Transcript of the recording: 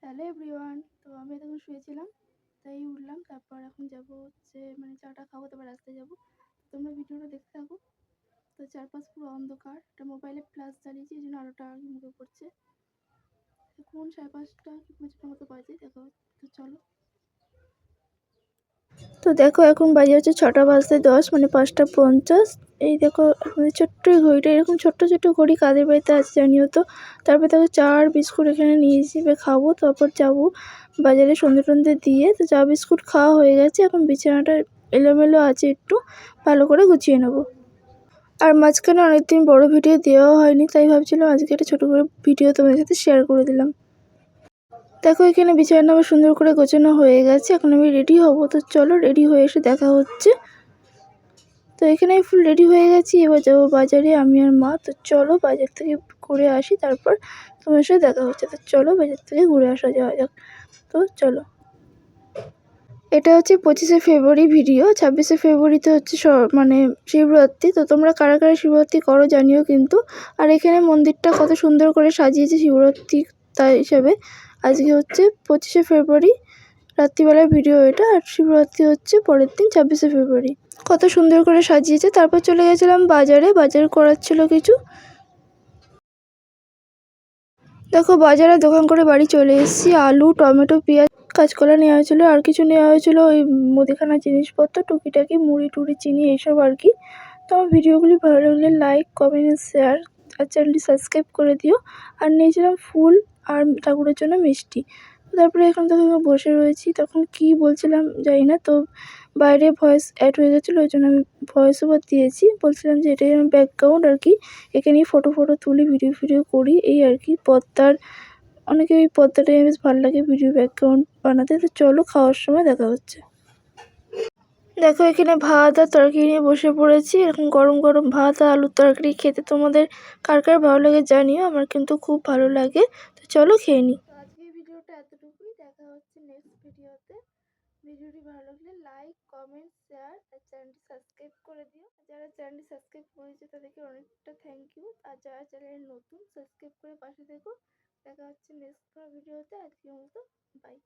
Hello everyone, তো আমি তখন শুয়েছিলাম, তাই উঠলাম। তারপর এখন যাব হচ্ছে চাটা খাবো, তারপর রাস্তায় যাবো। তোমরা ভিডিওটা দেখতে থাকো। তো চারপাশ পুরো অন্ধকার, এটা মোবাইলে ফ্ল্যাশ চালিয়েছি, এই জন্য আলোটা মুখে পড়ছে। এখন 5:30 কি 5:30 মতো বাজে, দেখো। তো চলো। তো দেখো এখন বাজে হচ্ছে 6:10, মানে 5:50। এই দেখো আমাদের ছোট্ট ঘড়িটা, এরকম ছোট্ট ছোট্ট ঘড়ি কাদের বাড়িতে আছে জানিও তো। তারপর দেখো চা আর বিস্কুট এখানে নিয়েছি, এবার খাবো, তারপর যাবো বাজারে সন্ধে টন্ধে দিয়ে। তো চা বিস্কুট খাওয়া হয়ে গেছে, এখন বিছানাটা এলোমেলো আছে, একটু ভালো করে গুছিয়ে নেবো। আর মাঝখানে অনেকদিন বড় ভিডিও দেওয়া হয়নি, তাই ভাবছিলাম আজকে একটা ছোটো করে ভিডিও তোমাদের সাথে শেয়ার করে দিলাম। দেখো এখানে বিছানা আমার সুন্দর করে গোছানো হয়ে গেছে, এখন আমি রেডি হব। তো চলো, রেডি হয়ে এসে দেখা হচ্ছে। তো এখানে আমি ফুল রেডি হয়ে গেছি, এবার যাবো বাজারে আমি আর মা। তো চলো বাজার থেকে ঘুরে আসি, তারপর তোমার সাথে দেখা হচ্ছে। তো চলো বাজার থেকে ঘুরে আসা যাওয়া যাক। তো চলো। এটা হচ্ছে 25শে ফেব্রুয়ারি ভিডিও। 26শে ফেব্রুয়ারিতে হচ্ছে মানে শিবরাত্রি। তো তোমরা কারা কারা শিবরাত্রি করো জানিও কিন্তু। আর এখানে মন্দিরটা কত সুন্দর করে সাজিয়েছে শিবরাত্রি তাই হিসাবে। আজকে হচ্ছে 25শে ফেব্রুয়ারি রাত্রিবেলার ভিডিও এটা, আর শিবরাত্রি হচ্ছে পরের দিন 26শে ফেব্রুয়ারি। কত সুন্দর করে সাজিয়েছে। তারপর চলে গেছিলাম বাজারে, বাজার করার ছিল কিছু। দেখো বাজারে দোকান করে বাড়ি চলে এসেছি। আলু, টমেটো, পেঁয়াজ, কাঁচকলা নেওয়া হয়েছিলো, আর কিছু নেওয়া হয়েছিলো ওই মুদিখানার জিনিসপত্র, টুকিটাকি মুড়ি টুড়ি, চিনি, এইসব আর কি। তো আমার ভিডিওগুলি ভালো লাগলে লাইক, কমেন্ট, শেয়ার আর চ্যানেলটি সাবস্ক্রাইব করে দিও। আর নিয়েছিলাম ফুল আর ঠাকুরের জন্য মিষ্টি। তারপরে এখন তো আমি বসে রয়েছি, তখন কি বলছিলাম জানি না। তো বাইরে ভয়েস অ্যাড হয়ে গেছিলো, ওই জন্য আমি ভয়েস ওভার দিয়েছি। বলছিলাম যে এটাই আমার ব্যাকগ্রাউন্ড আর কি, এখানেই ফটো তুলি, ভিডিও করি, এই আর কি। পদ্মার অনেকে এই পদ্মাটাই বেশ ভালো লাগে ভিডিও ব্যাকগ্রাউন্ড বানাতে। তো চলো খাওয়ার সময় দেখা হচ্ছে। দেখো এখানে ভাত আর তরকারি নিয়ে বসে পড়েছি। এরকম গরম গরম ভাত আর আলুর তরকারি খেতে তোমাদের কার কার ভালো লাগে জানিও, আমার কিন্তু খুব ভালো লাগে। তো চলো খেয়ে নিই। তো আজকে ভিডিওটা এতটুকুই, দেখা হচ্ছে নেক্সট ভিডিওতে। ভিডিওটি ভালো লাগলে লাইক, কমেন্ট, শেয়ার আর চ্যানেলটি সাবস্ক্রাইব করে দিও। যারা চ্যানেলটি সাবস্ক্রাইব করেছে তাদেরকে অনেকটা থ্যাংক ইউ। আর যারা চ্যানেল নতুন, সাবস্ক্রাইব করে পাশে থেকো। দেখা হচ্ছে নেক্সট ভিডিওতে। আজকের মতো বাই।